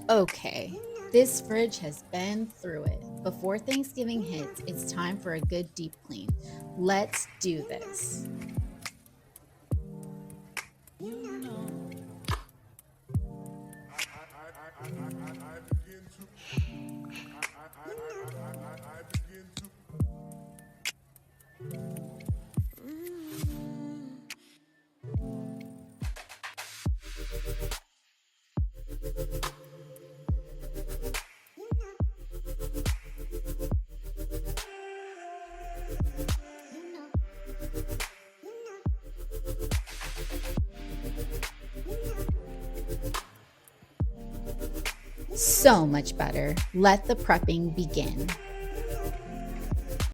Okay, this fridge has been through it. Before Thanksgiving hits, it's time for a good deep clean. Let's do this. So much better. Let the prepping begin.